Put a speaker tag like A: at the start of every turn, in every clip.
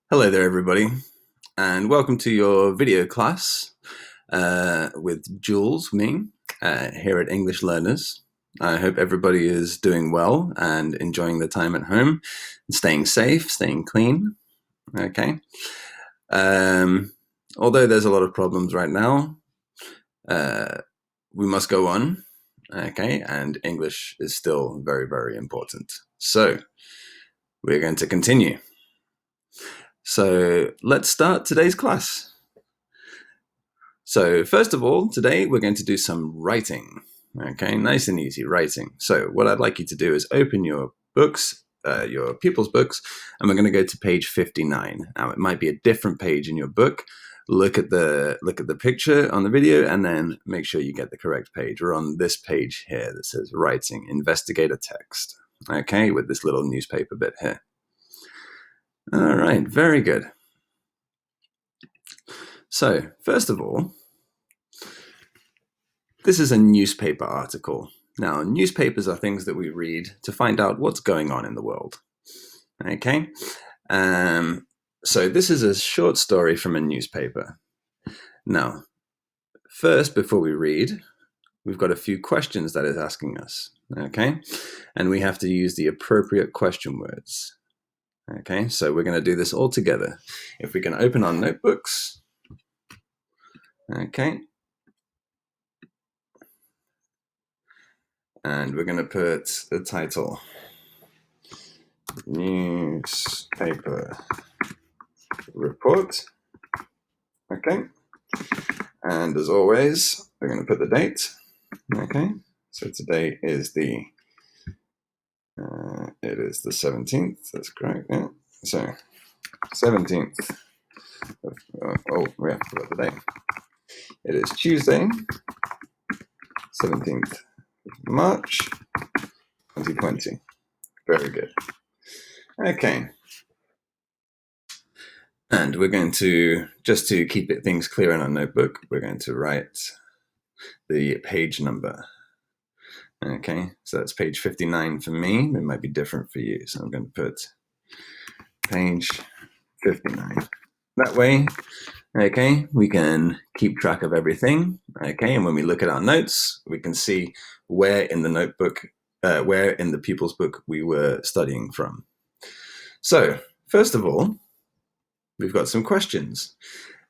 A: Hello there, everybody, and welcome to your video class with Jules, me, here at English Learners. I hope everybody is doing well and enjoying the time at home, staying safe, staying clean. Okay. Although there's a lot of problems right now, we must go on. Okay, and English is still very, very important. So we're going to continue. So let's start today's class. So first of all, today we're going to do some writing. Okay, nice and easy writing. So what I'd like you to do is open your books, your pupils' books, and we're going to go to page 59. Now it might be a different page in your book. Look at the picture on the video, and then make sure you get the correct page. We're on this page here that says writing, investigate a text. Okay, with this little newspaper bit here. All right, very good. So first of all, this is a newspaper article. Now, newspapers are things that we read to find out what's going on in the world. Okay? So this is a short story from a newspaper. Now, first, before we read, we've got a few questions that it's asking us. Okay? And we have to use the appropriate question words. Okay? So we're going to do this all together. If we can open our notebooks. Okay? And we're going to put the title, newspaper report. Okay. And as always, we're going to put the date. Okay. So today is the it is the 17th. That's correct. Yeah. So 17th. We have to put the date. It is Tuesday, 17th of March, 2020. Very good. Okay. And we're going to, just to keep things clear in our notebook, we're going to write the page number. Okay, so that's page 59 for me. It might be different for you. So I'm going to put page 59. That way, okay, we can keep track of everything. Okay, and when we look at our notes, we can see where in the notebook, where in the pupil's book we were studying from. So, first of all, we've got some questions,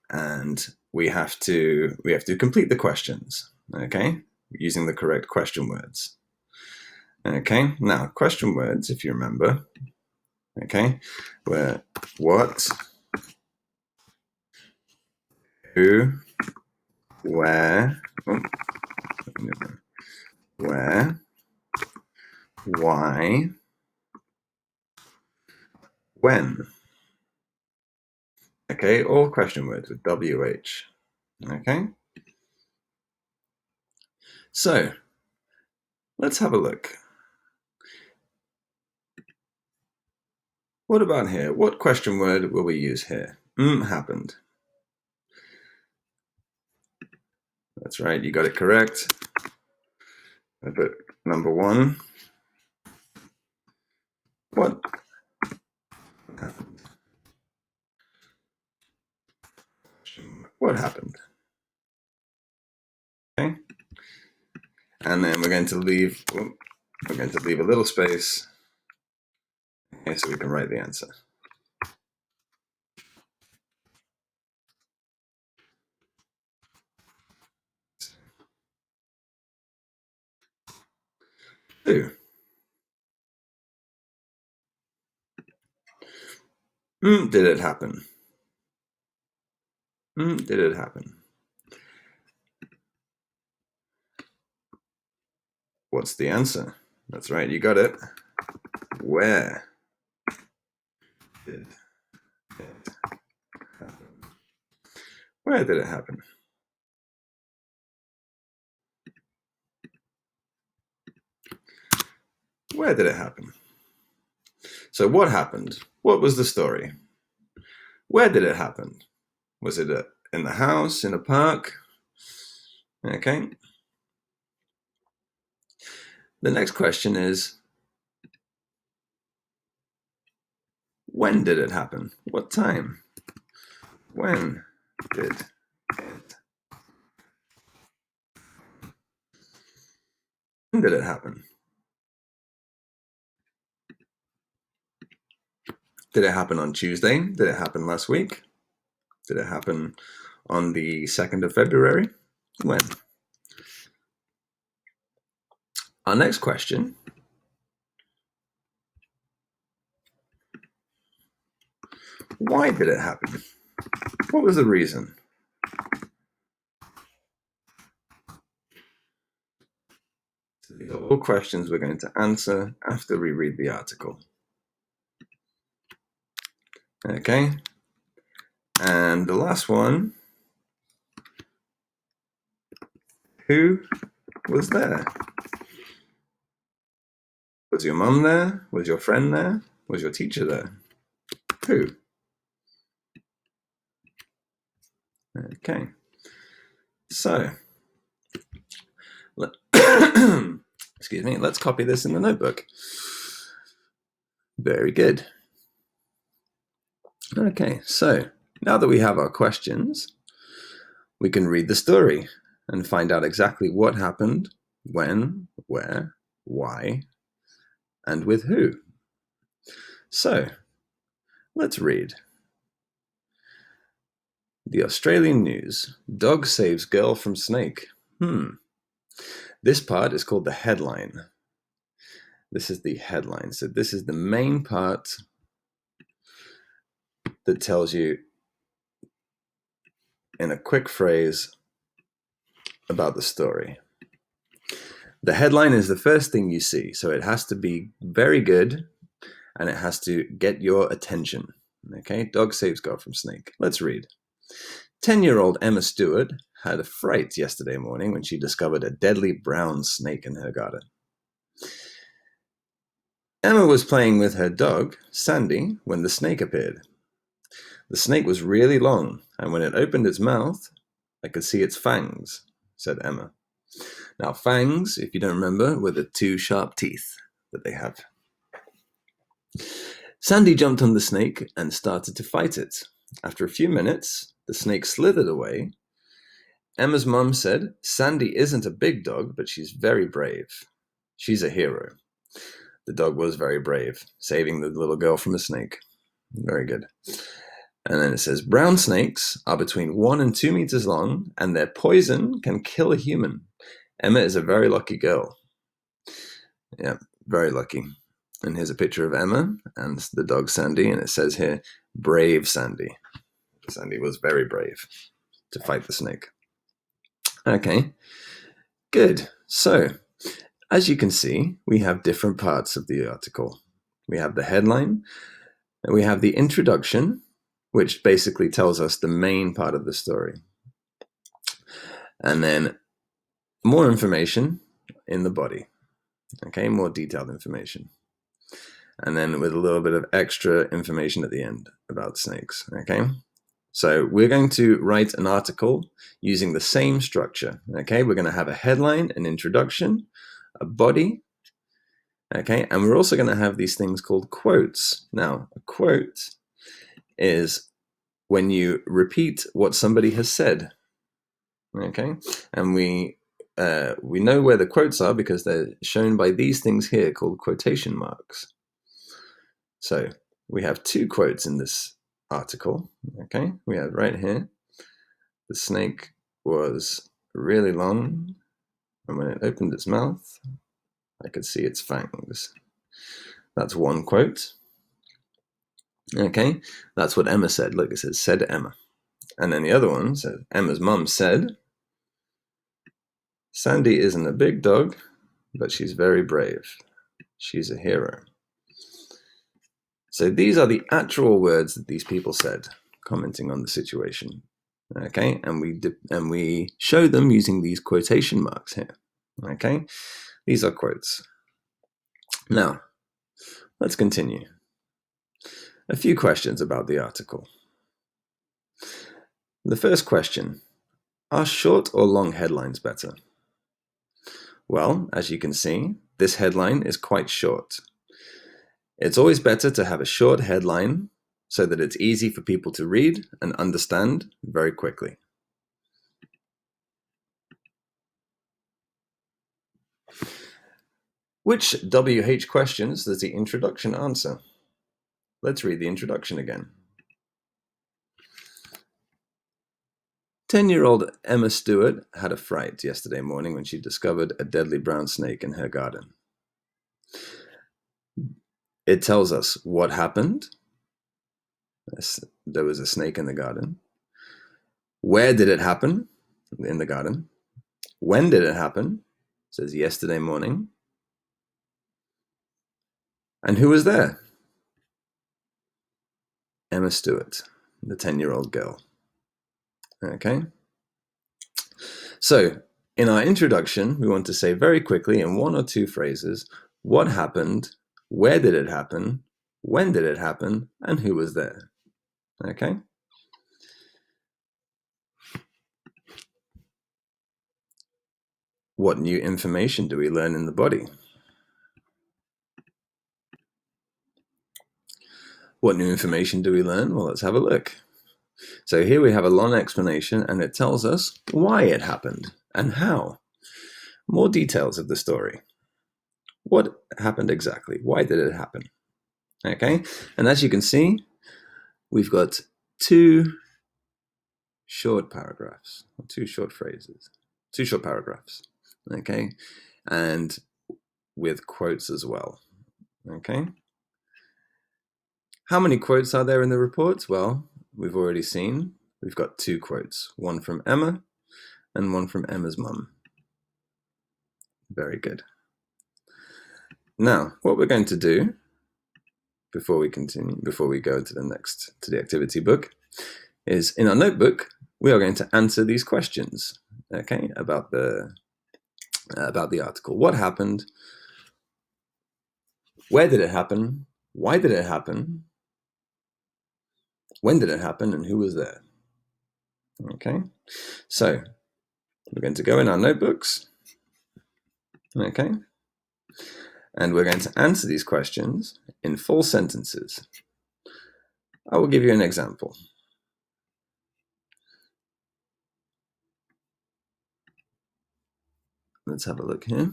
A: and we have to complete the questions. Okay, using the correct question words. Okay, now question words, if you remember, okay, were what, who, where, where, why, when. Okay, all question words with WH. Okay, so let's have a look. What about here? What question word will we use here? Happened. That's right, you got it correct. I put number one. What happened? What happened? Okay. And then we're going to leave a little space, okay, so we can write the answer. Who? Did it happen? Did it happen? What's the answer? That's right, you got it. Where did it happen? Where did it happen? Where did it happen? So what happened? What was the story? Where did it happen? Was it in the house, in a park? Okay. The next question is, When did it happen? What time? When did it? When did it happen? Did it happen on Tuesday? Did it happen last week? Did it happen on the 2nd of February? When? Our next question. Why did it happen? What was the reason? So these are all questions we're going to answer after we read the article. Okay. And the last one. Who was there? Was your mum there? Was your friend there? Was your teacher there? Who? Okay. So, excuse me, let's copy this in the notebook. Very good. Okay, so now that we have our questions, we can read the story and find out exactly what happened, when, where, why, and with who. So, let's read. The Australian news. Dog saves girl from snake. This part is called the headline. This is the headline. So this is the main part that tells you in a quick phrase about the story. The headline is the first thing you see, so it has to be very good and it has to get your attention. Okay, dog saves girl from snake. Let's read. 10-year-old Emma Stewart had a fright yesterday morning when she discovered a deadly brown snake in her garden. Emma was playing with her dog, Sandy, when the snake appeared. The snake was really long, and when it opened its mouth, I could see its fangs, said Emma. Now, fangs, if you don't remember, were the 2 sharp teeth that they have. Sandy jumped on the snake and started to fight it. After a few minutes, the snake slithered away. Emma's mum said, Sandy isn't a big dog, but she's very brave. She's a hero. The dog was very brave, saving the little girl from a snake. Very good. And then it says, brown snakes are between 1 and 2 meters long, and their poison can kill a human. Emma is a very lucky girl. Yeah, very lucky. And here's a picture of Emma and the dog Sandy, and it says here, brave Sandy. Sandy was very brave to fight the snake. Okay, good. So, as you can see, we have different parts of the article. We have the headline, and we have the introduction, which basically tells us the main part of the story. And then more information in the body. Okay, more detailed information. And then with a little bit of extra information at the end about snakes. Okay, so we're going to write an article using the same structure. Okay, we're going to have a headline, an introduction, a body. Okay, and we're also going to have these things called quotes. Now, a quote is when you repeat what somebody has said. Okay, and we know where the quotes are because they're shown by these things here called quotation marks. So we have 2 quotes in this article. Okay, we have right here, the snake was really long, and when it opened its mouth, I could see its fangs. That's one quote. Okay, that's what Emma said. Look, it says, said Emma. And then the other one says, Emma's mum said, Sandy isn't a big dog, but she's very brave. She's a hero. So these are the actual words that these people said, commenting on the situation. Okay, and we show them using these quotation marks here. Okay, these are quotes. Now, let's continue. A few questions about the article. The first question, are short or long headlines better? Well, as you can see, this headline is quite short. It's always better to have a short headline so that it's easy for people to read and understand very quickly. Which WH questions does the introduction answer? Let's read the introduction again. 10-year-old Emma Stewart had a fright yesterday morning when she discovered a deadly brown snake in her garden. It tells us what happened. There was a snake in the garden. Where did it happen? In the garden. When did it happen? It says yesterday morning. And who was there? Emma Stewart, the 10-year-old girl. Okay. So in our introduction, we want to say very quickly in one or two phrases, what happened, where did it happen, when did it happen, and who was there? Okay. What new information do we learn in the body? What new information do we learn? Well, let's have a look. So here we have a long explanation, and it tells us why it happened and how. More details of the story. What happened exactly? Why did it happen? Okay, and as you can see, we've got two short paragraphs, or two short phrases, two short paragraphs, okay, and with quotes as well, okay. How many quotes are there in the report? Well, we've already seen, we've got two quotes, one from Emma and one from Emma's mum. Very good. Now, what we're going to do before we continue, before we go to the activity book, is in our notebook, we are going to answer these questions, okay, about the article. What happened? Where did it happen? Why did it happen? When did it happen? And who was there? Okay, so we're going to go in our notebooks, okay, and we're going to answer these questions in full sentences. I will give you an example. Let's have a look here.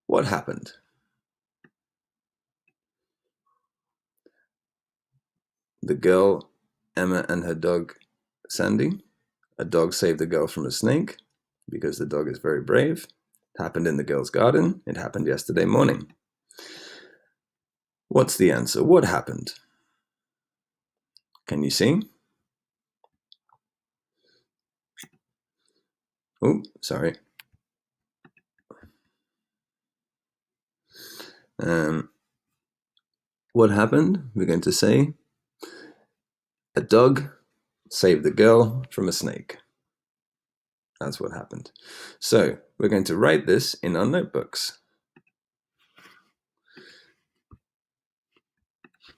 A: What happened? The girl, Emma, and her dog, Sandy. A dog saved the girl from a snake because the dog is very brave. It happened in the girl's garden. It happened yesterday morning. What's the answer? What happened? Can you see? Oh, sorry. What happened? We're going to say a dog saved the girl from a snake. That's what happened. So we're going to write this in our notebooks.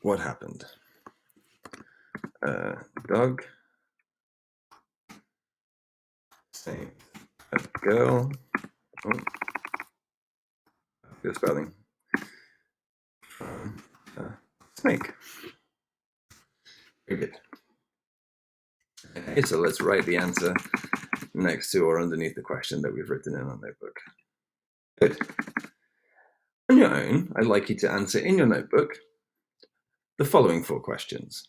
A: What happened? Dog saved a girl. Oh, good spelling. From a snake. Very good. Okay, so let's write the answer next to or underneath the question that we've written in our notebook. Good. On your own, I'd like you to answer in your notebook the following 4 questions.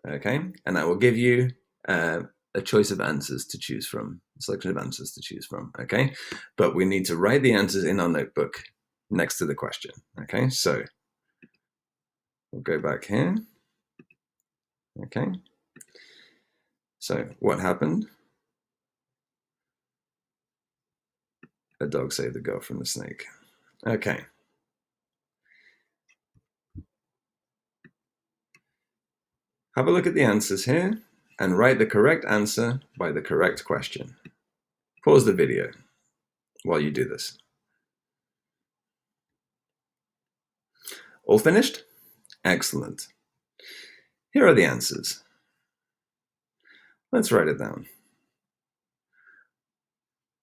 A: Okay, and I will give you a choice of answers to choose from, a selection of answers to choose from. Okay, but we need to write the answers in our notebook next to the question. Okay, so we'll go back here. Okay, so what happened? A dog saved the girl from the snake. Okay. Have a look at the answers here and write the correct answer by the correct question. Pause the video while you do this. All finished? Excellent. Here are the answers. Let's write it down.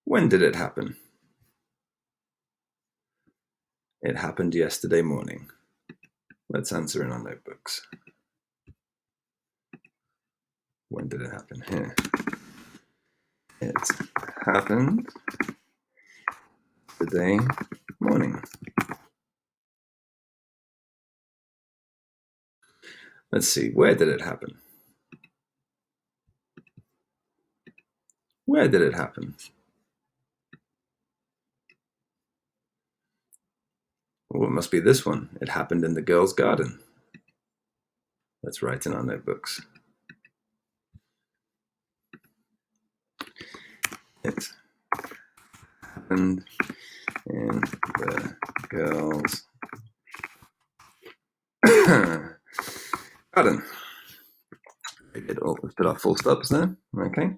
A: When did it happen? It happened yesterday morning. Let's answer in our notebooks. When did it happen? Here. It happened today morning. Let's see, where did it happen? Where did it happen? Well, it must be this one. It happened in the girls' garden. Let's write in our notebooks. It happened in the girls' garden. Let's put our full stops there. Okay.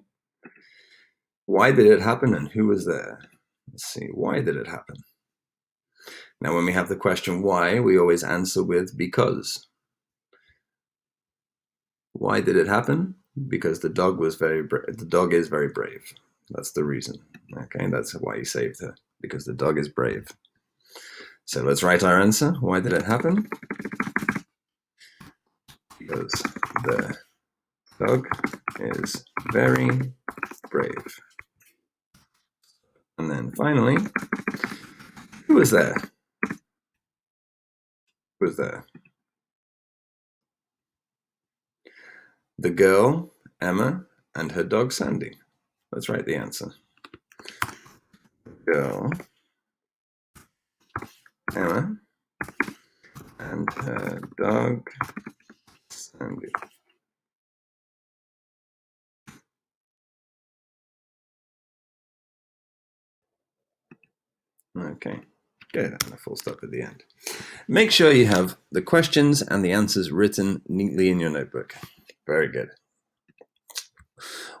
A: Why did it happen and who was there? Let's see. Why did it happen? Now, when we have the question why, we always answer with because. Why did it happen? Because the dog was the dog is very brave. That's the reason. Okay, that's why he saved her, because the dog is brave. So let's write our answer. Why did it happen? Because the dog is very brave. And then finally, who was there? Who was there? The girl, Emma, and her dog, Sandy. Let's write the answer. Girl, Emma, and her dog, Sandy. Okay, good, and a full stop at the end. Make sure you have the questions and the answers written neatly in your notebook. Very good.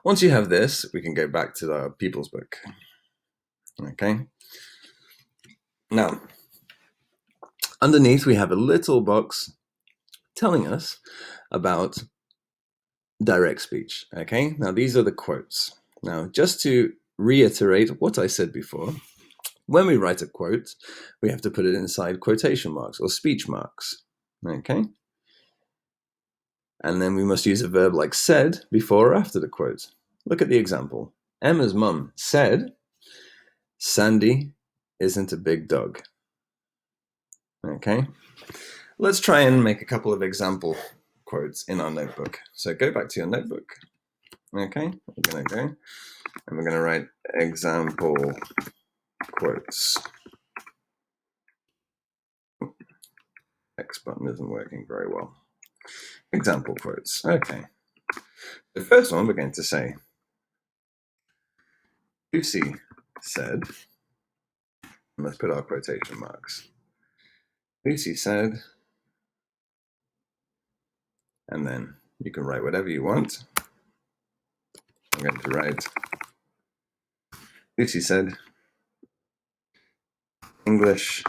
A: Once you have this, we can go back to our People's Book. Okay. Now, underneath we have a little box telling us about direct speech. Okay. Now, these are the quotes. Now, just to reiterate what I said before, when we write a quote, we have to put it inside quotation marks or speech marks. Okay. And then we must use a verb like said before or after the quote. Look at the example. Emma's mum said, Sandy isn't a big dog. Okay. Let's try and make a couple of example quotes in our notebook. So go back to your notebook. Okay. We're going to go and we're going to write example quotes. X button isn't working very well. Example quotes. Okay. The first one we're going to say, Lucy said, and let's put our quotation marks. Lucy said, and then you can write whatever you want. I'm going to write, Lucy said, English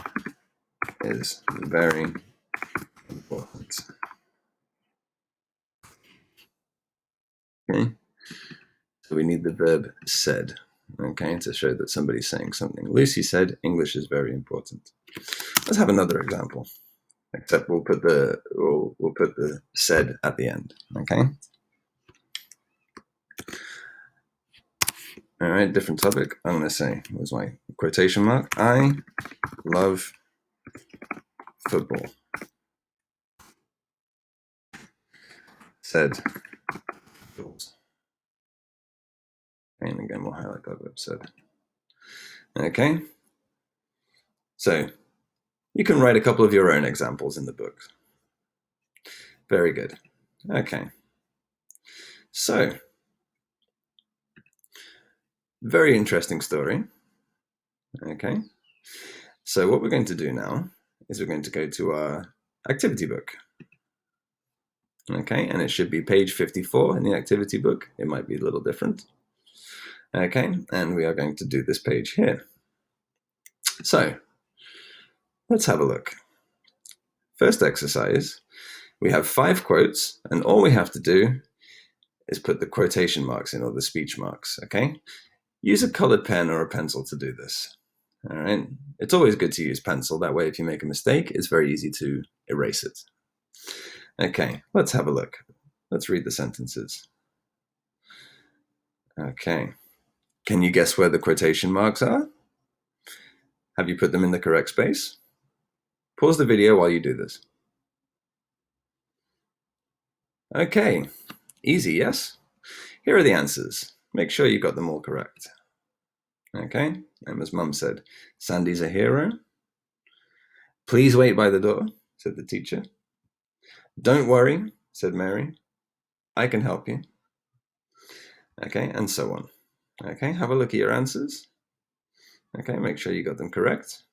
A: is very important. Okay, so we need the verb said, okay, to show that somebody's saying something. Lucy said, English is very important. Let's have another example, except we'll put the said at the end, okay? All right, different topic. I'm going to say, where's my quotation mark? I love football. Said. And again, we'll highlight that word said. Okay. So you can write a couple of your own examples in the book. Very good. Okay. So, very interesting story. Okay. So what we're going to do now is we're going to go to our activity book. Okay, and it should be page 54 in the activity book. It might be a little different. Okay, and we are going to do this page here. So, let's have a look. First exercise, we have 5 quotes, and all we have to do is put the quotation marks in, or the speech marks, okay? Use a colored pen or a pencil to do this. All right. It's always good to use pencil. That way, if you make a mistake, it's very easy to erase it. Okay, let's have a look. Let's read the sentences. Okay. Can you guess where the quotation marks are? Have you put them in the correct space? Pause the video while you do this. Okay, easy, yes? Here are the answers. Make sure you got them all correct. Okay, Emma's mum said, Sandy's a hero. Please wait by the door, said the teacher. Don't worry, said Mary. I can help you. Okay, and so on. Okay, have a look at your answers. Okay, make sure you got them correct.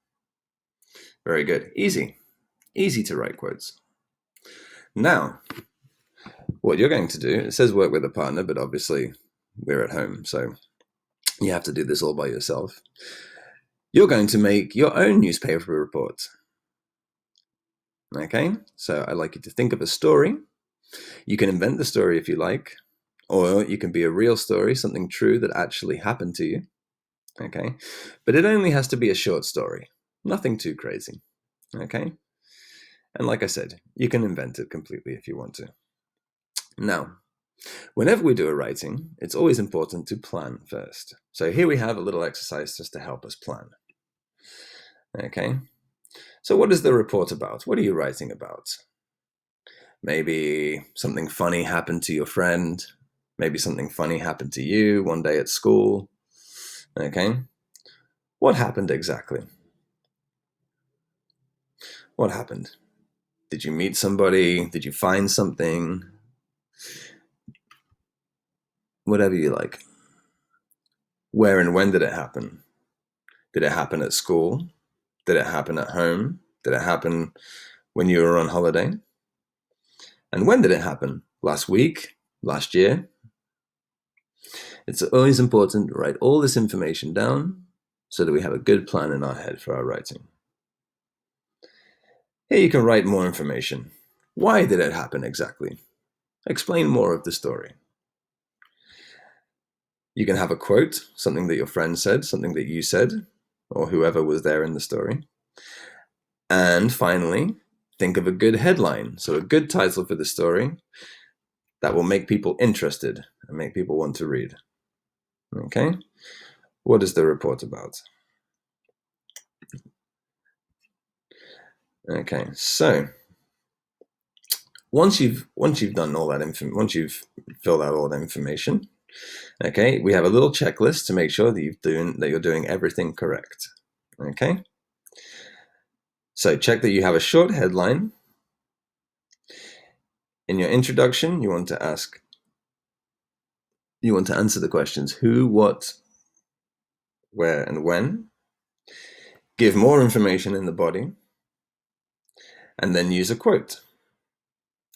A: Very good. Easy. Easy to write quotes. Now, what you're going to do, it says work with a partner, but obviously we're at home, so you have to do this all by yourself. You're going to make your own newspaper report. Okay, so I'd like you to think of a story. You can invent the story if you like, or you can be a real story, something true that actually happened to you. Okay, but it only has to be a short story, nothing too crazy. Okay, and like I said, you can invent it completely if you want to. Now, whenever we do a writing, it's always important to plan first. So here we have a little exercise just to help us plan. Okay, so what is the report about? What are you writing about? Maybe something funny happened to your friend. Maybe something funny happened to you one day at school. Okay, what happened exactly? What happened? Did you meet somebody? Did you find something? Whatever you like. Where and when did it happen? Did it happen at school? Did it happen at home? Did it happen when you were on holiday? And when did it happen? Last week? Last year? It's always important to write all this information down so that we have a good plan in our head for our writing. Here you can write more information. Why did it happen exactly? Explain more of the story. You can have a quote, something that your friend said, something that you said, or whoever was there in the story. And finally, think of a good headline, so a good title for the story that will make people interested and make people want to read. Okay? What is the report about? Okay, so once you've done all that once you've filled out all that information, okay, we have a little checklist to make sure that you're doing everything correct. Okay, so check that you have a short headline. In your introduction, you want to answer the questions who, what, where, and when. Give more information in the body, and then use a quote.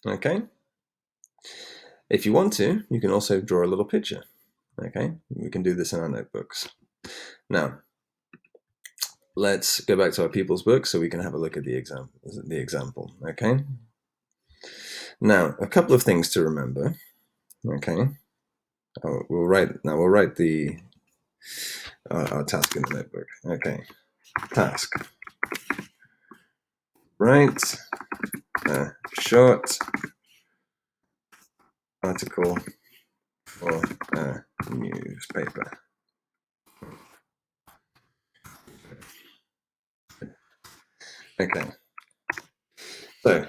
A: Okay. If you want to, you can also draw a little picture. Okay, we can do this in our notebooks. Now, let's go back to our pupils' book so we can have a look at the example. Okay. Now, a couple of things to remember. Okay. We'll write our task in the notebook. Okay. Task. Write a short article for a newspaper. Okay. So,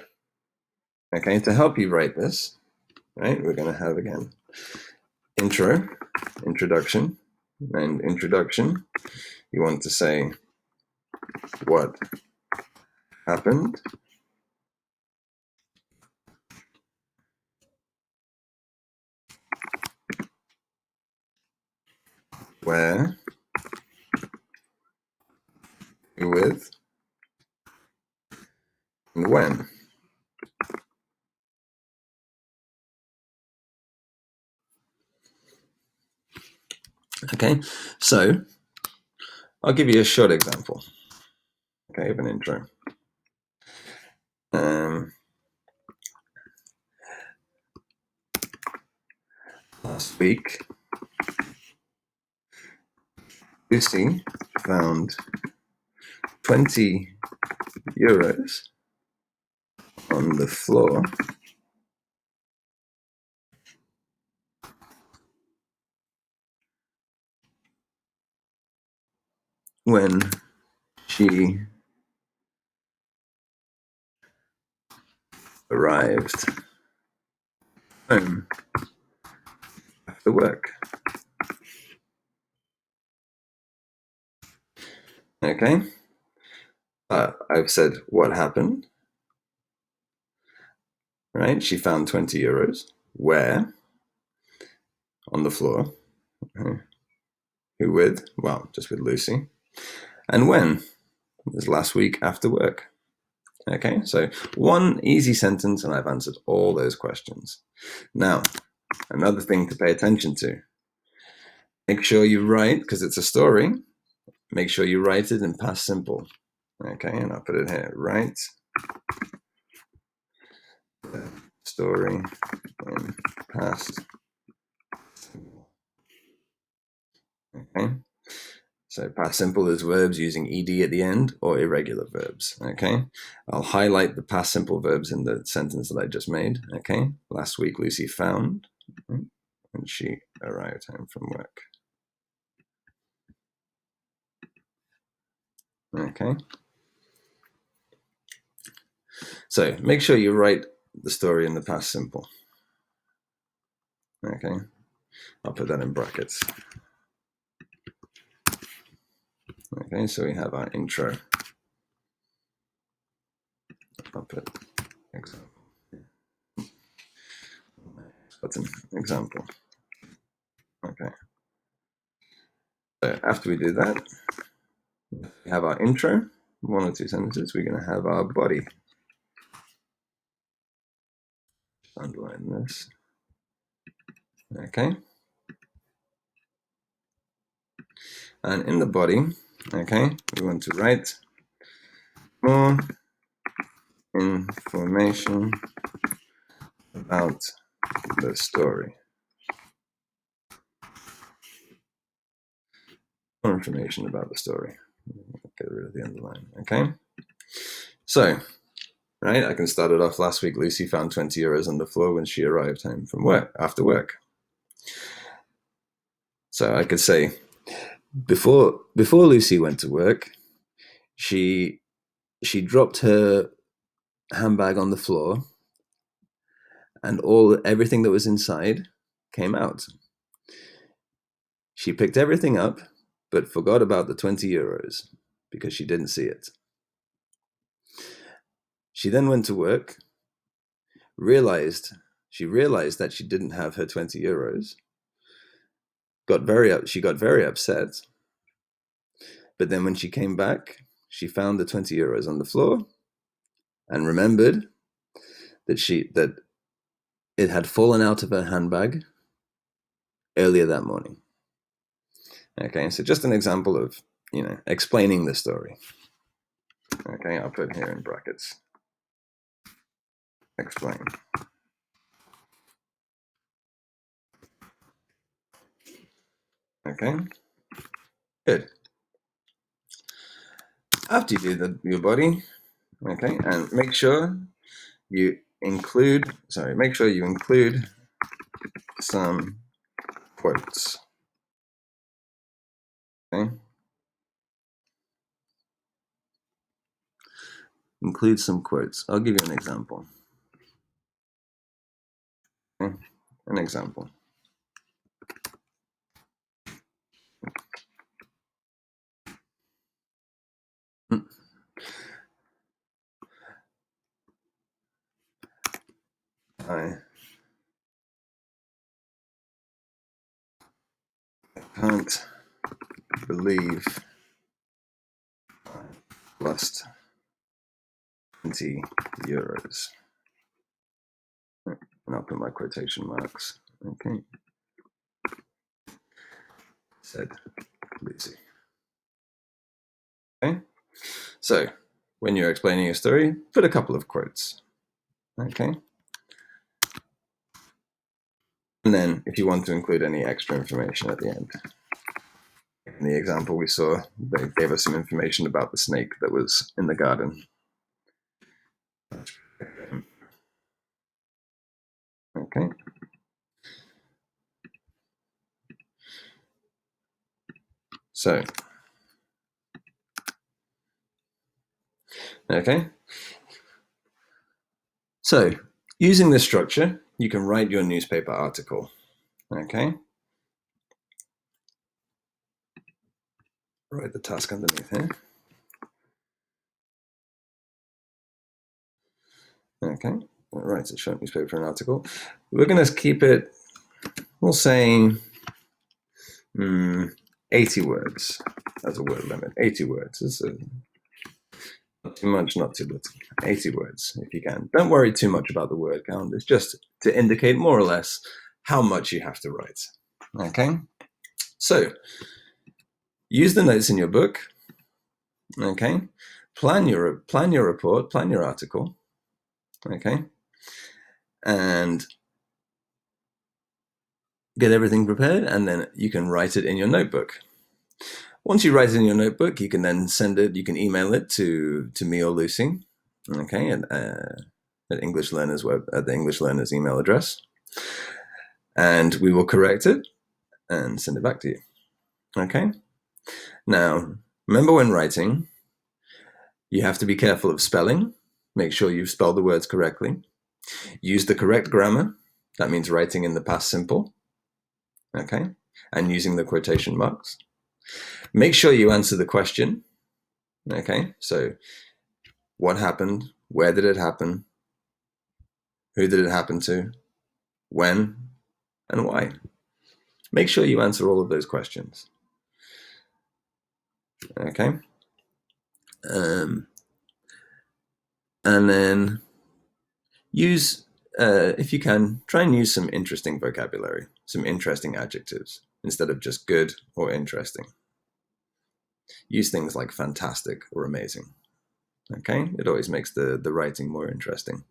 A: okay, to help you write this, right, we're going to have again introduction, and introduction. You want to say what happened, where, who with, and when. Okay, so I'll give you a short example, okay, of an intro. Last week, Lucy found 20 euros on the floor when she arrived home after work. Okay, I've said what happened, right? She found 20 euros. Where? On the floor. Who with? Well, just with Lucy. And when? It was last week after work. Okay, so one easy sentence, and I've answered all those questions. Now, another thing to pay attention to. Make sure you write, because it's a story, make sure you write it in past simple. Okay, and I'll put it here. Write the story in past simple. Okay, so past simple is verbs using ed at the end or irregular verbs. Okay, I'll highlight the past simple verbs in the sentence that I just made. Okay, last week Lucy found when she arrived home from work. Okay, so make sure you write the story in the past simple. Okay, I'll put that in brackets. Okay, so we have our intro. I'll put example. That's an example. Okay. So after we do that, we have our intro, 1 or 2 sentences. We're going to have our body. Underline this. Okay. And in the body, okay, we want to write more information about the story. More information about the story. Get rid of the underline. Okay. So, right, I can start it off. Last week, Lucy found 20 euros on the floor when she arrived home from work, after work. So I could say, before Lucy went to work, she dropped her handbag on the floor, and everything that was inside came out. She picked everything up, but forgot about the 20 euros because she didn't see it. She then went to work, realized that she didn't have her 20 euros, she got very upset, but then when she came back, she found the 20 euros on the floor and remembered that it had fallen out of her handbag earlier that morning. Okay, so just an example of, explaining the story. Okay, I'll put here in brackets. Explain. Okay, good. After you do your body, okay, and make sure you include some quotes. Okay. Include some quotes. I'll give you an example. Okay. An example. I can't believe I lost 20 euros. And I'll put my quotation marks. Okay. Said Lucy. Okay. So when you're explaining a story, put a couple of quotes. Okay. And then if you want to include any extra information at the end, In the example we saw, they gave us some information about the snake that was in the garden. Okay. So, okay. So, using this structure, you can write your newspaper article. Okay. Write the task underneath here. Okay. Write a short newspaper for an article. We're going to keep it, we'll say 80 words as a word limit. 80 words. It's not too much, not too little. 80 words if you can. Don't worry too much about the word count. It's just to indicate more or less how much you have to write. Okay. So use the notes in your book. Okay. Plan your report, plan your article. Okay. And get everything prepared, and then you can write it in your notebook. Once you write it in your notebook, you can then send it, you can email it to me or Lucy, okay, at English Learners at the English Learners email address, and we will correct it and send it back to you. Okay. Now, remember when writing, you have to be careful of spelling. Make sure you've spelled the words correctly. Use the correct grammar. That means writing in the past simple. Okay, and using the quotation marks. Make sure you answer the question. Okay, so what happened? Where did it happen? Who did it happen to? When? And why? Make sure you answer all of those questions. Okay. And then use, if you can, try and use some interesting vocabulary, some interesting adjectives, instead of just good or interesting. Use things like fantastic or amazing. Okay, it always makes the writing more interesting.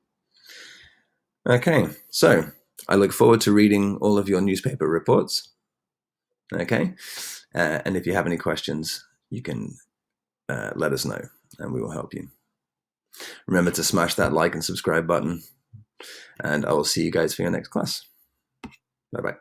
A: Okay, so I look forward to reading all of your newspaper reports. Okay, and if you have any questions, you can let us know and we will help you. Remember to smash that like and subscribe button, and I will see you guys for your next class. Bye-bye.